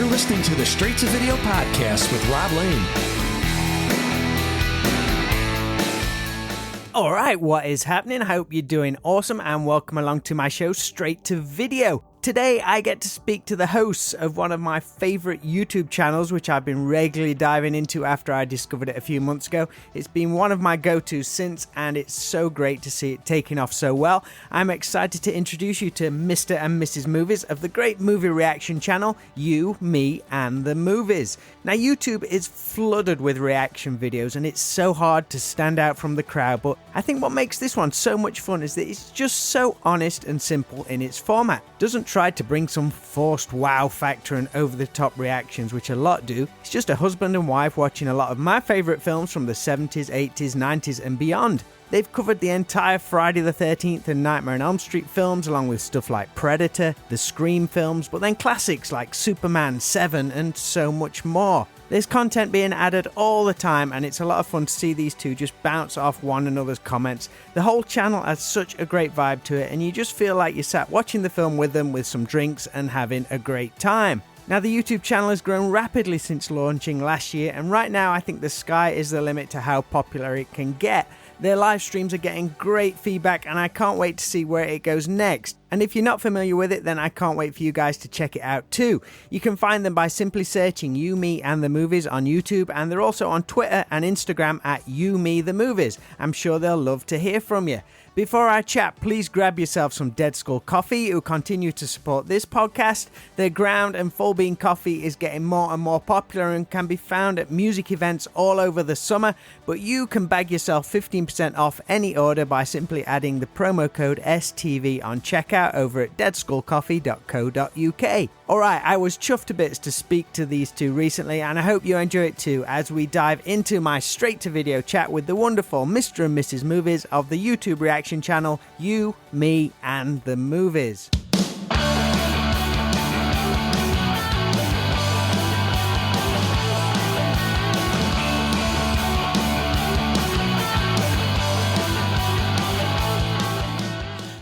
listening to the Straight to Video podcast with Rob Lane. All right, what is happening? I hope you're doing awesome and welcome along to my show, Straight to Video. Today, I get to speak to the hosts of one of my favorite YouTube channels, which I've been regularly diving into after I discovered it a few months ago. It's been one of my go-tos since, and it's so great to see it taking off so well. I'm excited to introduce you to Mr. and Mrs. Movies of the great movie reaction channel, You, Me, and the Movies. Now, YouTube is flooded with reaction videos, and it's so hard to stand out from the crowd, but I think what makes this one so much fun is that it's just so honest and simple in its format. Doesn't try to bring some forced wow factor and over-the-top reactions, which a lot do. It's just a husband and wife watching a lot of my favourite films from the 70s, 80s, 90s and beyond. They've covered the entire Friday the 13th and Nightmare on Elm Street films, along with stuff like Predator, the Scream films, but then classics like Superman, Seven, and so much more. There's content being added all the time, and it's a lot of fun to see these two just bounce off one another's comments. The whole channel has such a great vibe to it, and you just feel like you sat watching the film with them with some drinks and having a great time. Now, the YouTube channel has grown rapidly since launching last year, and right now I think the sky is the limit to how popular it can get. Their live streams are getting great feedback, and I can't wait to see where it goes next. And if you're not familiar with it, then I can't wait for you guys to check it out too. You can find them by simply searching You, Me, and the Movies on YouTube, and they're also on Twitter and Instagram at You, Me, the Movies. I'm sure they'll love to hear from you. Before I chat, please grab yourself some Dead Skull Coffee, who continue to support this podcast. Their ground and full bean coffee is getting more and more popular and can be found at music events all over the summer, but you can bag yourself 15% off any order by simply adding the promo code STV on checkout over at deadskullcoffee.co.uk. Alright, I was chuffed to bits to speak to these two recently, and I hope you enjoy it too as we dive into my straight to video chat with the wonderful Mr. and Mrs. Movies of the YouTube reaction channel You, Me, and the Movies.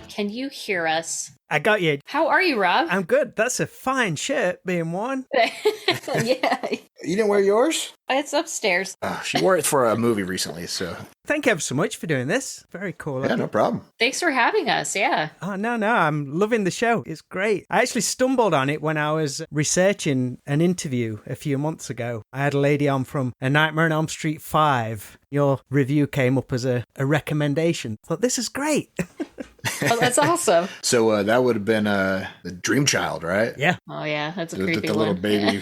Can you hear us? I got you. How are you, Rob? I'm good. That's a fine shirt being worn. Yeah. You didn't wear yours? It's upstairs. She wore it for a movie recently, so. Thank you ever so much for doing this. Very cool. Yeah, no problem. Thanks for having us, yeah. Oh, no, I'm loving the show. It's great. I actually stumbled on it when I was researching an interview a few months ago. I had a lady on from A Nightmare on Elm Street 5. Your review came up as a recommendation. I thought, this is great. Oh, that's awesome. So that would have been the Dream Child, right? Yeah. Oh, yeah, that's a The creepy little one. baby.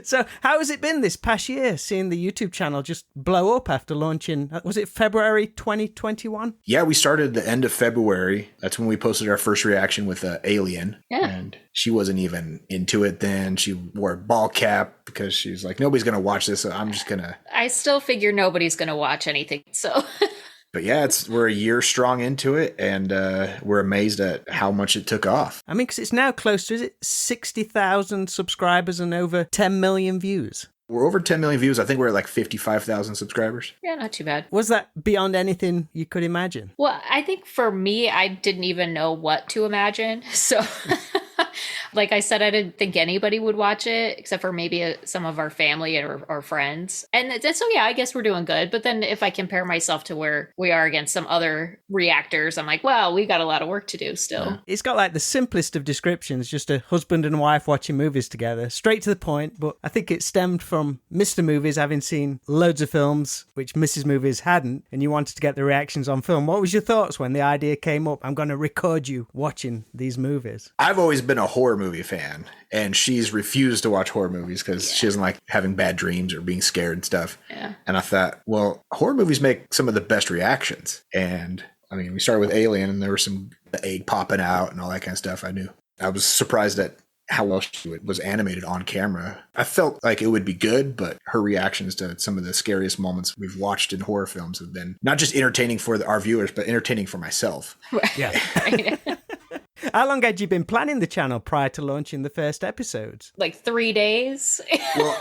So how has it been this past year, seeing the YouTube channel just blow up after launching, was it February 2021? Yeah, we started the end of February. That's when we posted our first reaction with Alien. Yeah. And she wasn't even into it then. She wore a ball cap because she's like, nobody's going to watch this, so I'm just going to. I still figure nobody's going to watch anything, so. But yeah, we're a year strong into it, and we're amazed at how much it took off. I mean, because it's now close to, is it 60,000 subscribers and over 10 million views? We're over 10 million views. I think we're at like 55,000 subscribers. Yeah, not too bad. Was that beyond anything you could imagine? Well, I think for me, I didn't even know what to imagine, so. Like I said, I didn't think anybody would watch it except for maybe some of our family or friends. And so, yeah, I guess we're doing good. But then if I compare myself to where we are against some other reactors, I'm like, well, we got a lot of work to do still. Yeah. It's got like the simplest of descriptions, just a husband and wife watching movies together, straight to the point. But I think it stemmed from Mr. Movies having seen loads of films, which Mrs. Movies hadn't, and you wanted to get the reactions on film. What was your thoughts when the idea came up? I'm going to record you watching these movies. I've always been a horror movie fan, and she's refused to watch horror movies because she doesn't like having bad dreams or being scared and stuff. Yeah. And I thought, well, horror movies make some of the best reactions. And I mean, we started with Alien, and there was the egg popping out and all that kind of stuff. I was surprised at how well she was animated on camera. I felt like it would be good, but her reactions to some of the scariest moments we've watched in horror films have been not just entertaining for our viewers, but entertaining for myself. Right. Yeah. Right. How long had you been planning the channel prior to launching the first episodes? Like 3 days. Well,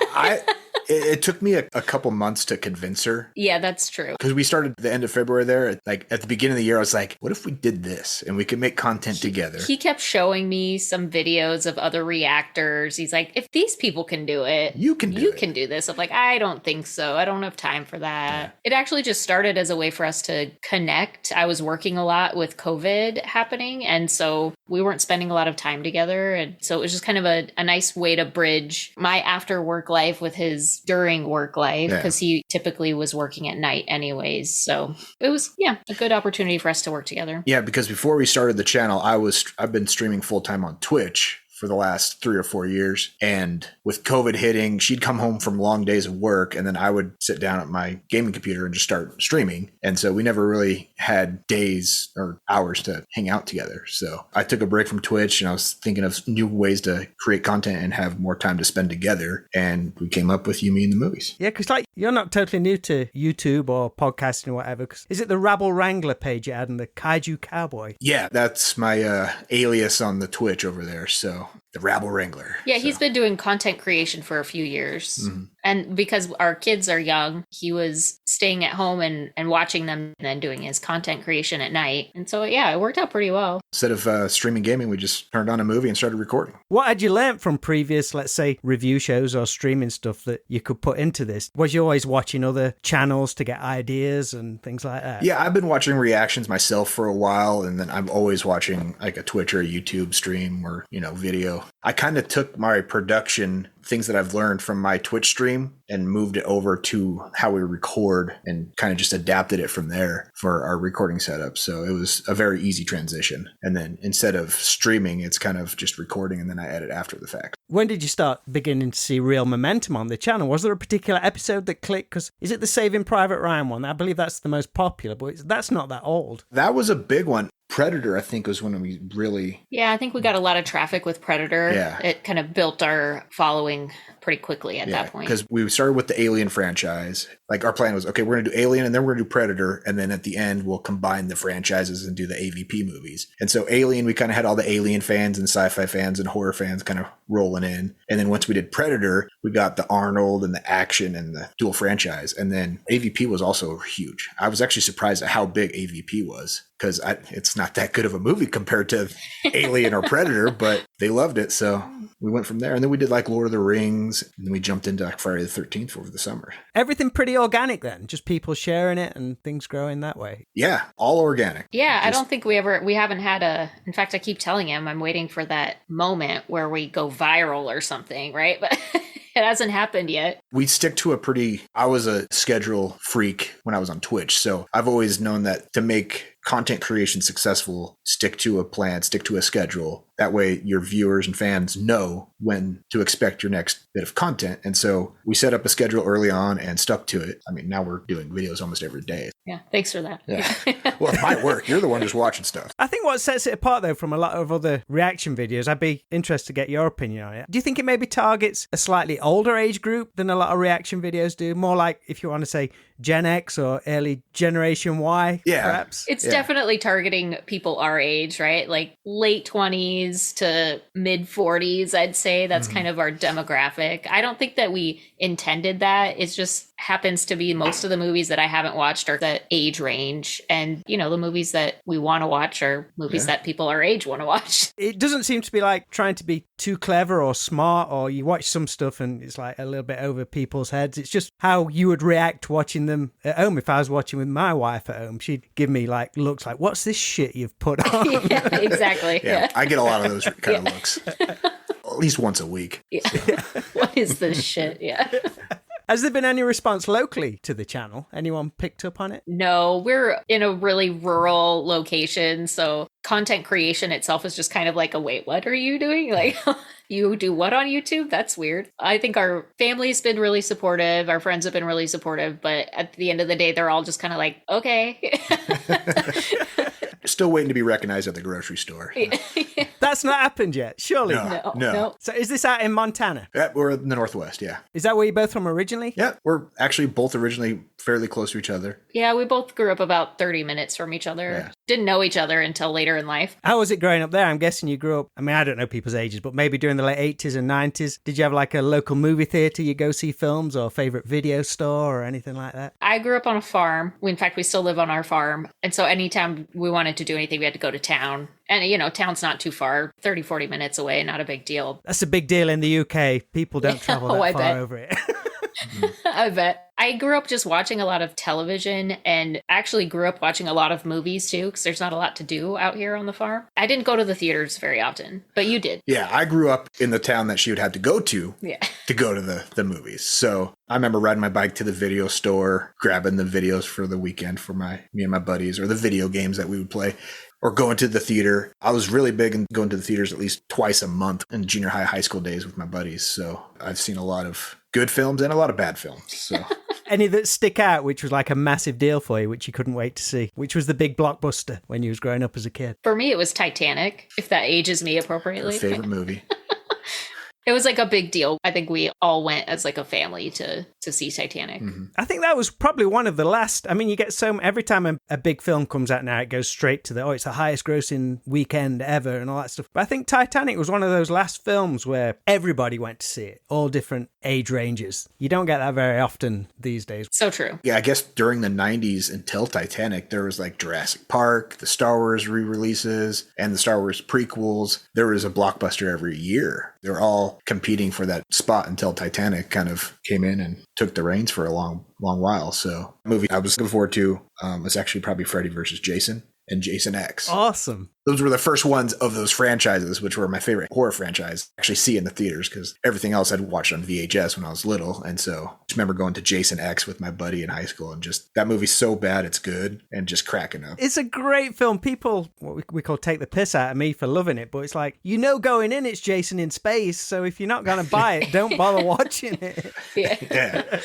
it took me a couple months to convince her. Yeah, that's true. Because we started the end of February there. Like at the beginning of the year, I was like, what if we did this and we could make content together? He kept showing me some videos of other reactors. He's like, if these people can do it, You can do this. I'm like, I don't think so. I don't have time for that. Yeah. It actually just started as a way for us to connect. I was working a lot with COVID happening. And so we weren't spending a lot of time together. And so it was just kind of a nice way to bridge my after work life with his during work life, because he typically was working at night anyways. So it was, a good opportunity for us to work together. Yeah, because before we started the channel, I've been streaming full time on Twitch for the last 3 or 4 years. And with COVID hitting, she'd come home from long days of work, and then I would sit down at my gaming computer and just start streaming. And so we never really had days or hours to hang out together. So I took a break from Twitch, and I was thinking of new ways to create content and have more time to spend together. And we came up with You, Me, and the Movies. Yeah, because like you're not totally new to YouTube or podcasting or whatever. Is it the Rabble Wrangler page you had and the Kaiju Cowboy? Yeah, that's my alias on the Twitch over there. So the Rabble Wrangler. Yeah, he's been doing content creation for a few years. Mm-hmm. And because our kids are young, he was staying at home and watching them and then doing his content creation at night. And so, it worked out pretty well. Instead of streaming gaming, we just turned on a movie and started recording. What had you learned from previous, let's say, review shows or streaming stuff that you could put into this? Was you always watching other channels to get ideas and things like that? Yeah, I've been watching reactions myself for a while, and then I'm always watching like a Twitch or a YouTube stream or, video. I kind of took my production things that I've learned from my Twitch stream and moved it over to how we record and kind of just adapted it from there for our recording setup. So it was a very easy transition. And then instead of streaming, it's kind of just recording and then I edit after the fact. When did you start beginning to see real momentum on the channel? Was there a particular episode that clicked? Because is it the Saving Private Ryan one? I believe that's the most popular, but that's not that old. That was a big one. Predator, I think, was when we really... Yeah, I think we got a lot of traffic with Predator. Yeah. It kind of built our following pretty quickly at that point. Because we started with the Alien franchise. Like, our plan was, okay, we're going to do Alien, and then we're going to do Predator, and then at the end, we'll combine the franchises and do the AVP movies. And so Alien, we kind of had all the Alien fans and sci-fi fans and horror fans kind of rolling in. And then once we did Predator, we got the Arnold and the action and the dual franchise. And then AVP was also huge. I was actually surprised at how big AVP was, because it's not that good of a movie compared to Alien or Predator, but they loved it. So we went from there. And then we did like Lord of the Rings, and then we jumped into like Friday the 13th over the summer. Everything pretty organic then? Just people sharing it and things growing that way? Yeah, all organic. Yeah, I don't think we haven't had in fact, I keep telling him I'm waiting for that moment where we go viral or something, right? But it hasn't happened yet. We stick to I was a schedule freak when I was on Twitch. So I've always known that to make content creation successful, stick to a plan, stick to a schedule. That way your viewers and fans know when to expect your next bit of content. And so we set up a schedule early on and stuck to it. I mean, now we're doing videos almost every day. Yeah, thanks for that. Yeah. Well, it might work. You're the one just watching stuff. I think what sets it apart, though, from a lot of other reaction videos, I'd be interested to get your opinion on it. Do you think it maybe targets a slightly older age group than a lot of reaction videos do? More like, if you want to say, Gen X or early Generation Y, perhaps? It's definitely targeting people our age, right? Like late 20s to mid 40s, I'd say. That's kind of our demographic. I don't think that we intended that. It just happens to be most of the movies that I haven't watched are that age range. And, the movies that we want to watch are movies that people our age want to watch. It doesn't seem to be like trying to be too clever or smart, or you watch some stuff and it's like a little bit over people's heads. It's just how you would react watching them at home. If I was watching with my wife at home, she'd give me like looks like, what's this shit you've put on? Yeah, exactly. Yeah, I get a lot of those kind of looks. At least once a week. Yeah. What is this shit? Yeah. Has there been any response locally to the channel? Anyone picked up on it? No, we're in a really rural location. So content creation itself is just kind of like wait, what are you doing? Like, you do what on YouTube? That's weird. I think our family's been really supportive. Our friends have been really supportive. But at the end of the day, they're all just kind of like, okay. Still waiting to be recognized at the grocery store. That's not happened yet, surely. No. So is this out in Montana? Yeah, we're in the Northwest, yeah. Is that where you're both from originally? Yeah, we're actually both originally fairly close to each other. Yeah, we both grew up about 30 minutes from each other. didn't know each other until later in life. How was it growing up there? I'm guessing you grew up, I mean, I don't know people's ages, but maybe during the late 80s and 90s. Did you have like a local movie theatre you go see films, or favorite video store or anything like that? I grew up on a farm. In fact, we still live on our farm. And so anytime we wanted to do anything, we had to go to town. And, you know, town's not too far, 30, 40 minutes away, not a big deal. That's a big deal in the UK. People don't travel that far over it. I bet. I grew up just watching a lot of television, and actually grew up watching a lot of movies too, because there's not a lot to do out here on the farm. I didn't go to the theaters very often, but you did. Yeah, I grew up in the town that she would have to go to to go to the movies. So I remember riding my bike to the video store, grabbing the videos for the weekend for me and my buddies, or the video games that we would play, or going to the theater. I was really big in going to the theaters at least twice a month in junior high school days with my buddies. So I've seen a lot of good films and a lot of bad films. So any that stick out, which was like a massive deal for you, which you couldn't wait to see, which was the big blockbuster when you was growing up as a kid? For me, it was Titanic, if that ages me appropriately. Your favorite movie. It was like a big deal. I think we all went as like a family to see Titanic. Mm-hmm. I think that was probably one of the last. I mean, you get every time a big film comes out now, it goes straight to it's the highest grossing weekend ever and all that stuff. But I think Titanic was one of those last films where everybody went to see it, all different age ranges. You don't get that very often these days. So true. Yeah, I guess during the 90s until Titanic, there was like Jurassic Park, the Star Wars re-releases, and the Star Wars prequels. There was a blockbuster every year. They were all competing for that spot until Titanic kind of came in and took the reins for a long while. So the movie I was looking forward to was actually probably Freddy versus Jason and Jason X. Awesome. Those were the first ones of those franchises, which were my favorite horror franchise, actually see in the theaters, because everything else I'd watched on VHS when I was little. And so I just remember going to Jason X with my buddy in high school, and just that movie's so bad it's good, and just cracking up. It's a great film. People, what we call take the piss out of me for loving it, but it's like, going in it's Jason in space, so if you're not going to buy it, don't bother watching it. Yeah.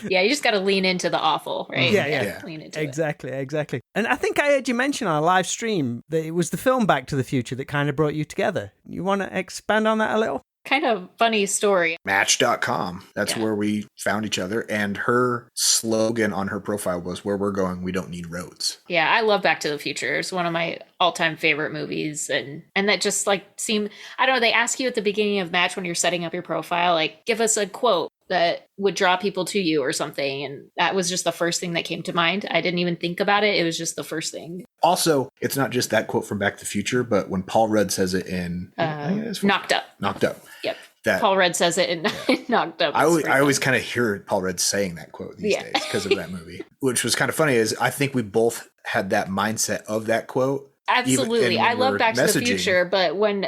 Yeah, you just got to lean into the awful, right? Yeah. Lean into Exactly. And I think I heard you mention on a live stream that it was the film Back to the Future that kind of brought you together. You want to expand on that a little? Kind of funny story. Match.com. That's where we found each other. And her slogan on her profile was, "Where we're going, we don't need roads." Yeah, I love Back to the Future. It's one of my all-time favorite movies. And that just like seemed, I don't know, they ask you at the beginning of Match when you're setting up your profile, like, give us a quote that would draw people to you or something. And that was just the first thing that came to mind. I didn't even think about it. It was just the first thing. Also, it's not just that quote from Back to the Future, but when Paul Rudd says it in Knocked Up. Knocked Up. Yep. Paul Rudd says it in Knocked Up. I always kind of hear Paul Rudd saying that quote these days because of that movie, which was kind of funny. Is I think we both had that mindset of that quote. Absolutely. I love Back to the Future, but when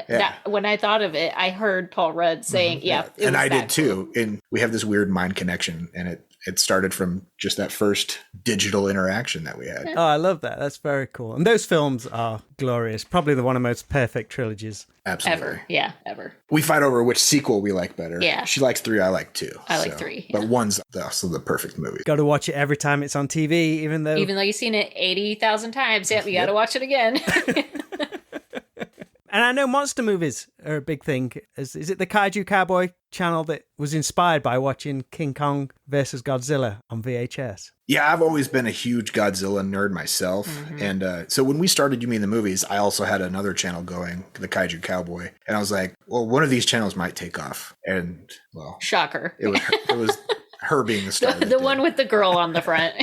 I thought of it, I heard Paul Rudd saying, and I did too. And we have this weird mind connection, and it started from just that first digital interaction that we had. Oh, I love that. That's very cool. And those films are glorious. Probably the one of the most perfect trilogies. Absolutely. Ever. Yeah, ever. We fight over which sequel we like better. Yeah. She likes 3, I like 2. I like 3. Yeah. But 1's also the perfect movie. Got to watch it every time it's on TV, even though you've seen it 80,000 times. Yep, you got to watch it again. And I know monster movies are a big thing. Is it the Kaiju Cowboy channel that was inspired by watching King Kong versus Godzilla on VHS? Yeah, I've always been a huge Godzilla nerd myself. Mm-hmm. And so when we started You Mean the Movies, I also had another channel going, the Kaiju Cowboy. And I was like, well, one of these channels might take off. And, well. Shocker. It was her being the star. the one with the girl on the front.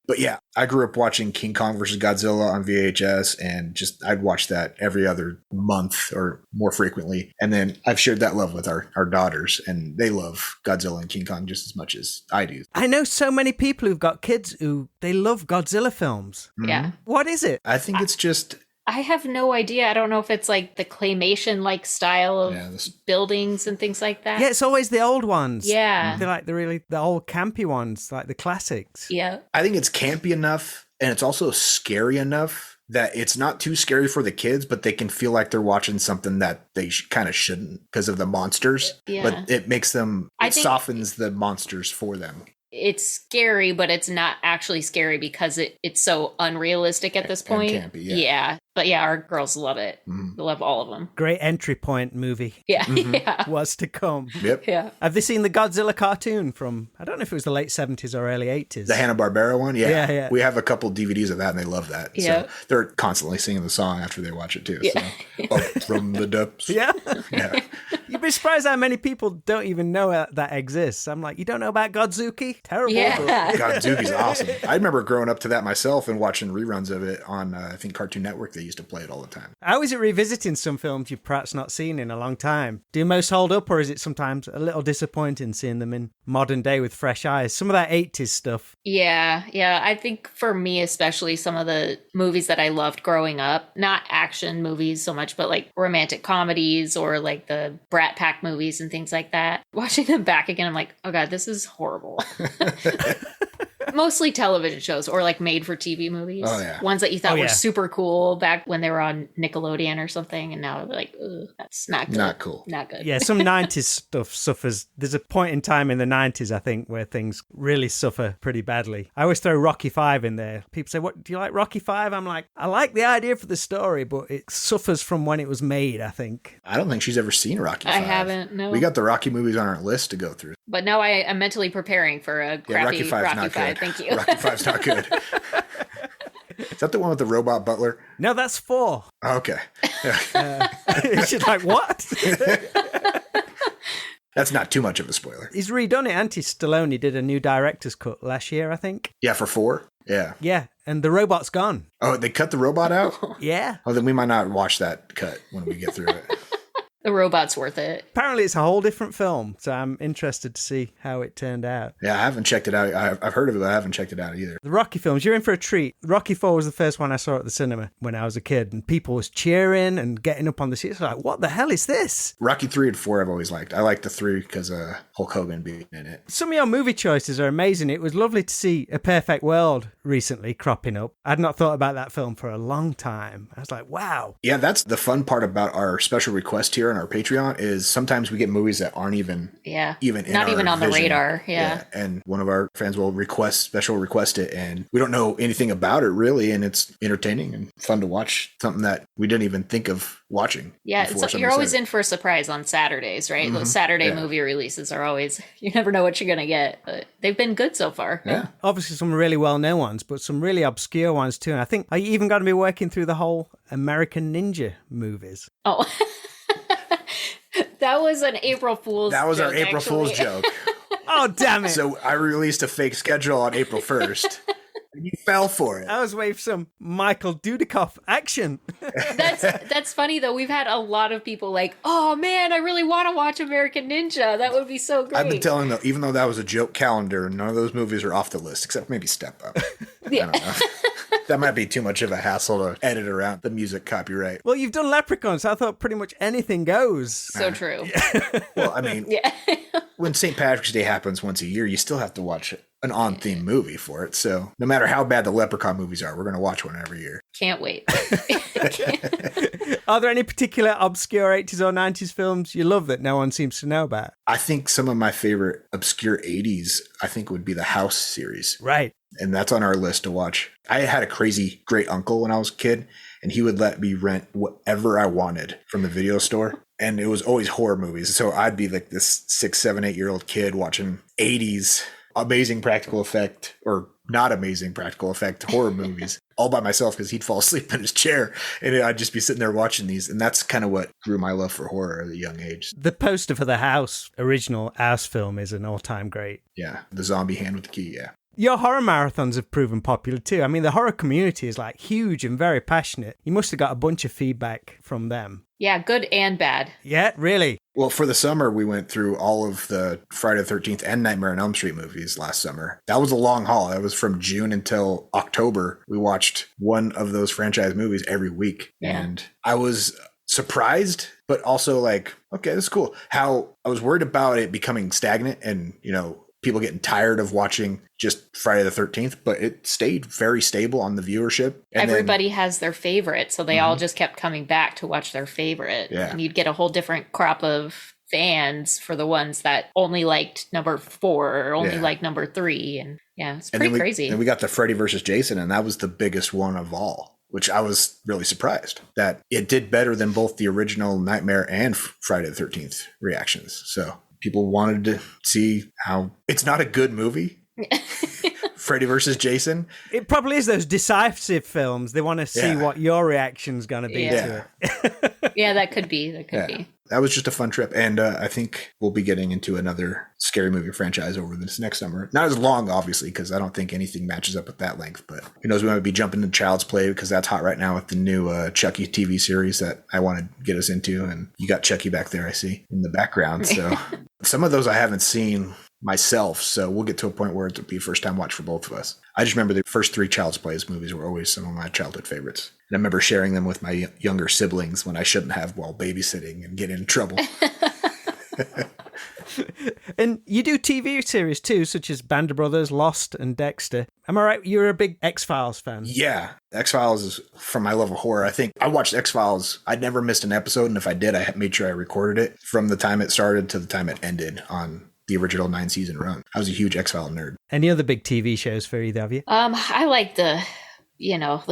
But yeah, I grew up watching King Kong versus Godzilla on VHS, and I'd watch that every other month or more frequently. And then I've shared that love with our daughters, and they love Godzilla and King Kong just as much as I do. I know so many people who've got kids who they love Godzilla films. Mm-hmm. Yeah. What is it? I think it's just... I have no idea. I don't know if it's like the claymation-like style of buildings and things like that. Yeah, it's always the old ones. Yeah. They're like the old campy ones, like the classics. Yeah. I think it's campy enough, and it's also scary enough that it's not too scary for the kids, but they can feel like they're watching something that they kind of shouldn't because of the monsters. Yeah. But it makes them, softens the monsters for them. it's scary, but it's not actually scary because it's so unrealistic at this point. And campy, yeah. But yeah, our girls love it. Mhm. They love all of them. Great entry point movie. Yeah, yeah. Was to come. Yep. Yeah. Have they seen the Godzilla cartoon from, I don't know if it was the late 70s or early 80s? The Hanna-Barbera one? Yeah, yeah. We have a couple DVDs of that, and they love that. Yeah. So they're constantly singing the song after they watch it, too. Yeah. So, up from the depths. Yeah. Yeah. You'd be surprised how many people don't even know that exists. I'm like, you don't know about Godzuki? Terrible. Yeah. Godzuki's awesome. I remember growing up to that myself and watching reruns of it on, I think, Cartoon Network. They used to play it all the time. How is it revisiting some films you've perhaps not seen in a long time? Do most hold up, or is it sometimes a little disappointing seeing them in modern day with fresh eyes? Some of that 80s stuff. Yeah. I think for me, especially some of the movies that I loved growing up, not action movies so much, but like romantic comedies or like the Brat Pack movies and things like that. Watching them back again, I'm like, oh God, this is horrible. Mostly television shows or like made for TV movies. Oh, yeah. Ones that you thought Oh, yeah. were super cool back when they were on Nickelodeon or something. And now they're like, ugh, that's not good. Not cool. Not good. Yeah, some 90s stuff suffers. There's a point in time in the 90s, I think, where things really suffer pretty badly. I always throw Rocky 5 in there. People say, "What do you like Rocky 5?" I'm like, I like the idea for the story, but it suffers from when it was made, I think. I don't think she's ever seen Rocky I 5. haven't, no. We got the Rocky movies on our list to go through. But no, I am mentally preparing for a crappy Rocky not 5. good. Thank you. Rocky 5's not good. Is that the one with the robot butler? No, that's 4. Oh, okay. Yeah. She's like, what? That's not too much of a spoiler. He's redone it. Stallone did a new director's cut last year, I think. Yeah, for 4? Yeah. Yeah, and the robot's gone. Oh, they cut the robot out? Yeah. Oh, then we might not watch that cut when we get through it. The robot's worth it. Apparently it's a whole different film, so I'm interested to see how it turned out. Yeah, I haven't checked it out. I've heard of it, but I haven't checked it out either. The Rocky films, you're in for a treat. Rocky 4 was the first one I saw at the cinema when I was a kid, and people was cheering and getting up on the seats like, what the hell is this? Rocky 3 and 4 I've always liked. I like the 3 because Hulk Hogan being in it. Some of your movie choices are amazing. It was lovely to see A Perfect World recently cropping up. I'd not thought about that film for a long time. I was like, wow. Yeah, that's the fun part about our special request here on our Patreon is sometimes we get movies that aren't even Yeah. even in Not our even on the vision. radar. Yeah. And one of our fans will special request it, and we don't know anything about it really, and it's entertaining and fun to watch. Something that we didn't even think of watching. Yeah, before so somebody you're always said it. in for a surprise on Saturdays, right? Mhm. Those Saturday Yeah. movie releases are always, you never know what you're going to get, but they've been good so far. Yeah. Obviously some really well-known ones, but some really obscure ones too. And I think, are you even going to be working through the whole American Ninja movies? Oh, that was an April Fool's That was our joke, April Fool's actually. joke. Oh, damn it. So I released a fake schedule on April 1st. And you fell for it. I was waiting for some Michael Dudikoff action. That's funny though. We've had a lot of people like, "Oh man, I really want to watch American Ninja. That would be so great." I've been telling them, even though that was a joke calendar, none of those movies are off the list, except maybe Step Up. Yeah. I don't know. That might be too much of a hassle to edit around the music copyright. Well, you've done Leprechaun, so I thought pretty much anything goes. So true. Well, I mean, Yeah. when St. Patrick's Day happens once a year, you still have to watch an on-theme movie for it. So no matter how bad the Leprechaun movies are, we're going to watch one every year. Can't wait. Are there any particular obscure 80s or 90s films you love that no one seems to know about? I think some of my favorite obscure 80s, I think would be the House series. Right. And that's on our list to watch. I had a crazy great uncle when I was a kid, and he would let me rent whatever I wanted from the video store. And it was always horror movies. So I'd be like this 6, 7, 8-year-old kid watching 80s amazing practical effect or not amazing practical effect horror movies all by myself because he'd fall asleep in his chair and I'd just be sitting there watching these. And that's kind of what grew my love for horror at a young age. The poster for the House, original House film, is an all-time great. Yeah. The zombie hand with the key. Yeah. Your horror marathons have proven popular too. I mean, the horror community is like huge and very passionate. You must have got a bunch of feedback from them. Yeah, good and bad. Yeah, really? Well, for the summer, we went through all of the Friday the 13th and Nightmare on Elm Street movies last summer. That was a long haul. That was from June until October. We watched one of those franchise movies every week. Yeah. And I was surprised, but also like, okay, this is cool. How I was worried about it becoming stagnant and, people getting tired of watching just Friday the 13th, but it stayed very stable on the viewership. And everybody has their favorite, so they all just kept coming back to watch their favorite. Yeah. And you'd get a whole different crop of fans for the ones that only liked number 4 or only liked number 3. And yeah, it's pretty crazy. And we got the Freddy versus Jason, and that was the biggest one of all, which I was really surprised that it did better than both the original Nightmare and Friday the 13th reactions. So people wanted to see how it's not a good movie. Freddy versus Jason. It probably is those decisive films. They want to see what your reaction's going to be to it. Yeah, that could be. That could be. That was just a fun trip. And I think we'll be getting into another scary movie franchise over this next summer. Not as long, obviously, because I don't think anything matches up with that length. But who knows, we might be jumping into Child's Play because that's hot right now with the new Chucky TV series that I want to get us into. And you got Chucky back there, I see, in the background. So some of those I haven't seen myself, so we'll get to a point where it'll be first time watch for both of us. I just remember the first 3 Child's Plays movies were always some of my childhood favorites. And I remember sharing them with my younger siblings when I shouldn't have while babysitting and getting in trouble. And you do TV series too, such as Band of Brothers, Lost, and Dexter. Am I right? You're a big X-Files fan. Yeah. X-Files is from my love of horror. I think I watched X-Files. I'd never missed an episode, and if I did, I made sure I recorded it from the time it started to the time it ended on the original 9-season run. I was a huge X-File nerd. Any other big TV shows for either of you? I like the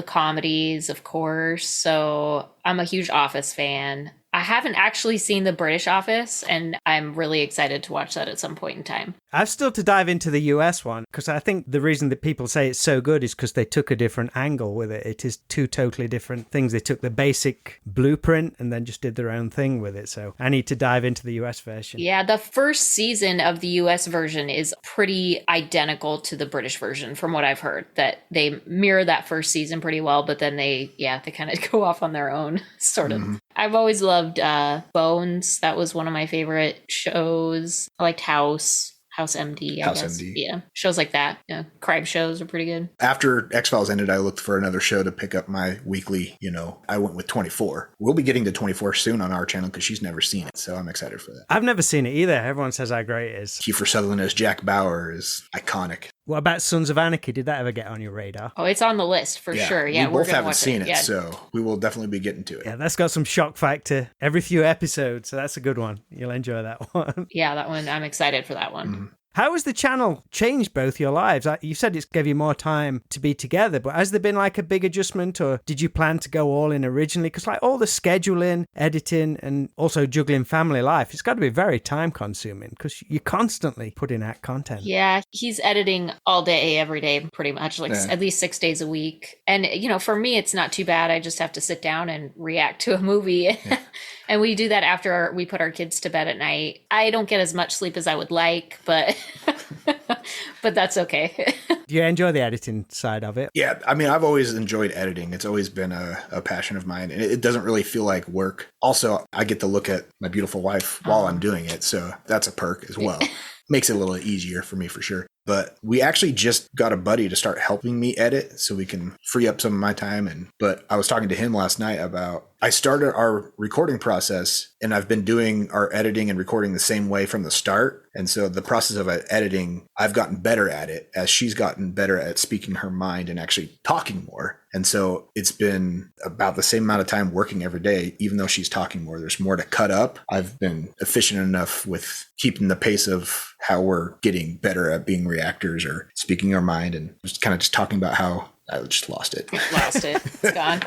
comedies, of course. So I'm a huge Office fan. I haven't actually seen the British Office, and I'm really excited to watch that at some point in time. I've still to dive into the US one, because I think the reason that people say it's so good is because they took a different angle with it. It is 2 totally different things. They took the basic blueprint and then just did their own thing with it. So I need to dive into the US version. Yeah, the first season of the US version is pretty identical to the British version, from what I've heard, that they mirror that first season pretty well, but then they kind of go off on their own, sort of. I've always loved Bones. That was one of my favorite shows. I liked House MD, I guess. MD. Yeah, shows like that. Yeah, crime shows are pretty good. After X-Files ended, I looked for another show to pick up my weekly, I went with 24. We'll be getting to 24 soon on our channel because she's never seen it, so I'm excited for that. I've never seen it either. Everyone says how great it is. Kiefer Sutherland as Jack Bauer is iconic. What about Sons of Anarchy? Did that ever get on your radar? Oh, it's on the list for sure. Yeah, we both haven't seen it, so we will definitely be getting to it. Yeah, that's got some shock factor every few episodes, so that's a good one. You'll enjoy that one. Yeah, that one. I'm excited for that one. Mm-hmm. How has the channel changed both your lives? You said it's gave you more time to be together, but has there been like a big adjustment, or did you plan to go all in originally? Because like all the scheduling, editing, and also juggling family life, it's got to be very time consuming because you're constantly putting out content. Yeah, he's editing all day, every day, pretty much, at least 6 days a week. And, for me, it's not too bad. I just have to sit down and react to a movie. Yeah. And we do that after we put our kids to bed at night. I don't get as much sleep as I would like, but but that's okay. Do you enjoy the editing side of it? Yeah, I mean, I've always enjoyed editing. It's always been a passion of mine, and it doesn't really feel like work. Also, I get to look at my beautiful wife while I'm doing it, so that's a perk as well. Makes it a little easier for me for sure. But we actually just got a buddy to start helping me edit so we can free up some of my time. But I was talking to him last night about, I started our recording process and I've been doing our editing and recording the same way from the start. And so the process of editing, I've gotten better at it as she's gotten better at speaking her mind and actually talking more. And so it's been about the same amount of time working every day, even though she's talking more. There's more to cut up. I've been efficient enough with keeping the pace of how we're getting better at being reactors or speaking our mind, and just kind of just talking about how I just lost it. Lost it. It's gone.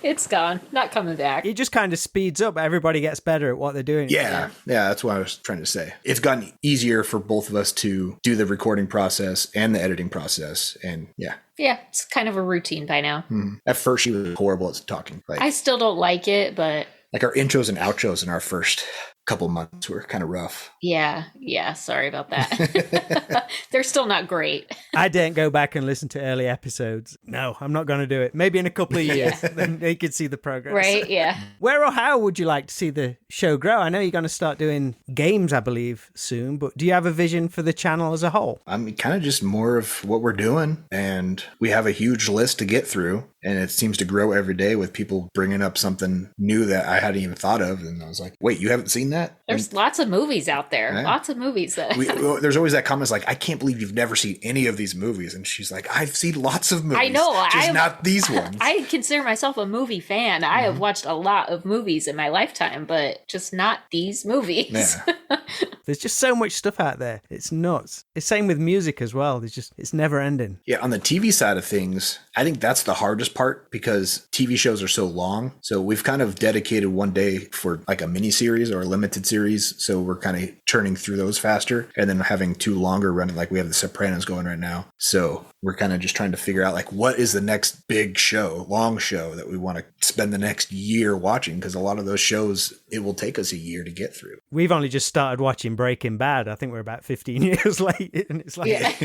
It's gone. Not coming back. It just kind of speeds up. Everybody gets better at what they're doing. Yeah, that's what I was trying to say. It's gotten easier for both of us to do the recording process and the editing process. And yeah, it's kind of a routine by now. At first, she was horrible at talking. I still don't like it, but like our intros and outros in our first couple months were kind of rough. Yeah. Sorry about that. They're still not great. I didn't go back and listen to early episodes. No, I'm not going to do it. Maybe in a couple of years, then they could see the progress. Right, yeah. Where or how would you like to see the show grow? I know you're going to start doing games, I believe, soon, but do you have a vision for the channel as a whole? I mean, kind of just more of what we're doing, and we have a huge list to get through. and it seems to grow every day with people bringing up something new that I hadn't even thought of. And I was like, wait, you haven't seen that? There's lots of movies out there. Yeah. Lots of movies that there's always that comment like, I can't believe you've never seen any of these movies. And she's like, I've seen lots of movies. I know. Just not these ones. I consider myself a movie fan. I have watched a lot of movies in my lifetime, but just not these movies. Yeah. There's just so much stuff out there. It's nuts. It's same with music as well. It's never ending. Yeah, on the TV side of things, I think that's the hardest part because TV shows are so long. So we've kind of dedicated one day for like a mini series or a limited series. So we're kind of churning through those faster and then having two longer running, like we have The Sopranos going right now. So we're kind of just trying to figure out like what is the next big show, long show that we want to spend the next year watching, because a lot of those shows, it will take us a year to get through. We've only just started watching Breaking Bad. I think we're about 15 years late. And it's like,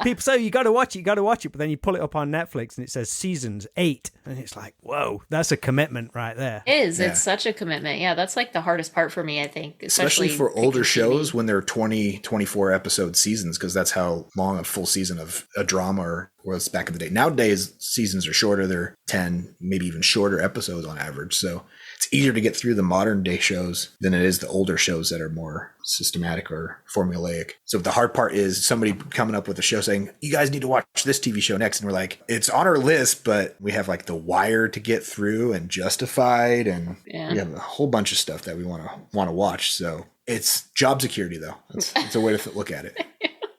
people say, you got to watch it. But then you pull it up on Netflix and it says seasons 8. And it's like, whoa, that's a commitment right there. It is. Yeah. It's such a commitment. Yeah, that's like the hardest part for me, I think. Especially for older shows when they're 20, 24 episode seasons, because that's how long a full season of a drama was back in the day. Nowadays, seasons are shorter. They're 10, maybe even shorter episodes on average. So it's easier to get through the modern day shows than it is the older shows that are more systematic or formulaic. So the hard part is somebody coming up with a show saying, you guys need to watch this TV show next. And we're like, it's on our list, but we have like The Wire to get through and Justified. And we have a whole bunch of stuff that we want to watch. So it's job security though. It's a way to look at it.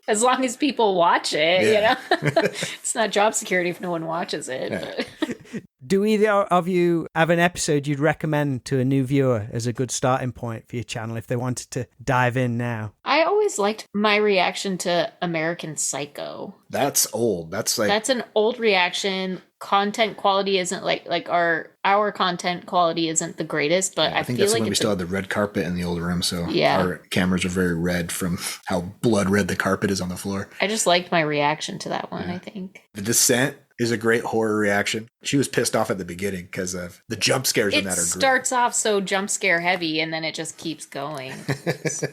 As long as people watch it, you know, it's not job security if no one watches it. Yeah. Do either of you have an episode you'd recommend to a new viewer as a good starting point for your channel if they wanted to dive in now? I always liked my reaction to American Psycho. That's old. That's an old reaction. Content quality isn't like our content quality isn't the greatest, but I think that's like when we still had the red carpet in the old room. So our cameras are very red from how blood red the carpet is on the floor. I just liked my reaction to that one. I think The Descent is a great horror reaction. She was pissed off at the beginning because of the jump scares in that are great. It starts off so jump scare heavy and then it just keeps going.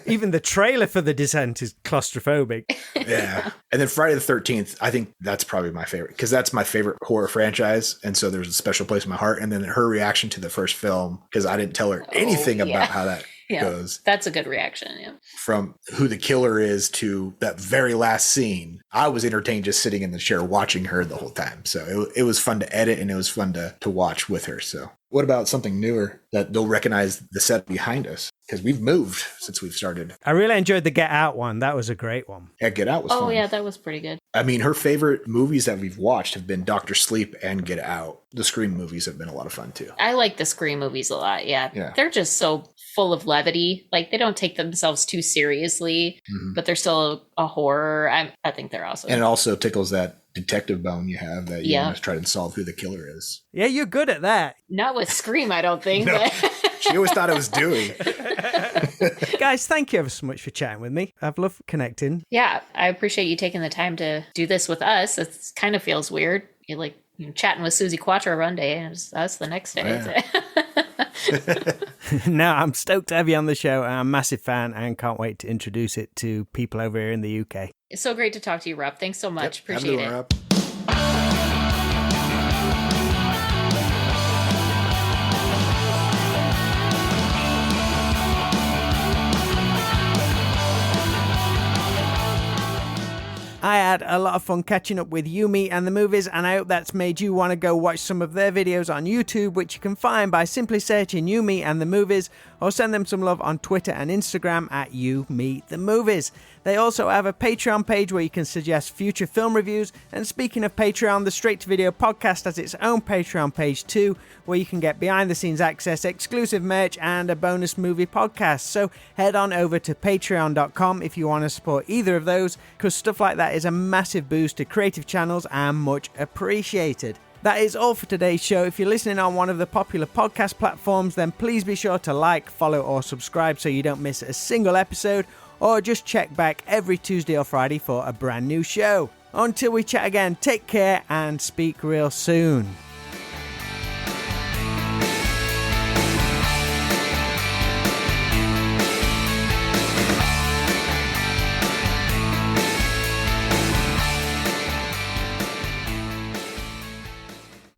Even the trailer for The Descent is claustrophobic. Yeah. And then Friday the 13th, I think that's probably my favorite because that's my favorite horror franchise. And so there's a special place in my heart. And then her reaction to the first film, because I didn't tell her anything about how that goes. That's a good reaction. Yeah. From who the killer is to that very last scene, I was entertained just sitting in the chair watching her the whole time. So it was fun to edit and it was fun to watch with her. So what about something newer that they'll recognize the set behind us? Because we've moved since we've started. I really enjoyed the Get Out one. That was a great one. Yeah, Get Out was fun. Oh, yeah, that was pretty good. I mean, her favorite movies that we've watched have been Dr. Sleep and Get Out. The Scream movies have been a lot of fun, too. I like the Scream movies a lot, yeah. They're just so full of levity. Like, they don't take themselves too seriously, but they're still a horror. I think they're awesome. And it also tickles that detective bone you have that you want to try to solve who the killer is. Yeah, you're good at that. Not with Scream, I don't think. No. But She always thought it was Dewey. Guys, thank you ever so much for chatting with me. I've loved connecting. Yeah, I appreciate you taking the time to do this with us. It kind of feels weird. You're chatting with Susie Quattro one day and us the next day. Yeah. No, I'm stoked to have you on the show. I'm a massive fan and can't wait to introduce it to people over here in the UK. It's so great to talk to you, Rob. Thanks so much. Appreciate it. Rob. I had a lot of fun catching up with Yumi and the movies, and I hope that's made you want to go watch some of their videos on YouTube, which you can find by simply searching Yumi and the movies, or send them some love on Twitter and Instagram at YouMeetTheMovies. They also have a Patreon page where you can suggest future film reviews, and speaking of Patreon, the Straight to Video podcast has its own Patreon page too, where you can get behind the scenes access, exclusive merch, and a bonus movie podcast. So head on over to patreon.com if you want to support either of those, because stuff like that is a massive boost to creative channels and much appreciated. That is all for today's show. If you're listening on one of the popular podcast platforms, then please be sure to like, follow, or subscribe so you don't miss a single episode, or just check back every Tuesday or Friday for a brand new show. Until we chat again, take care and speak real soon.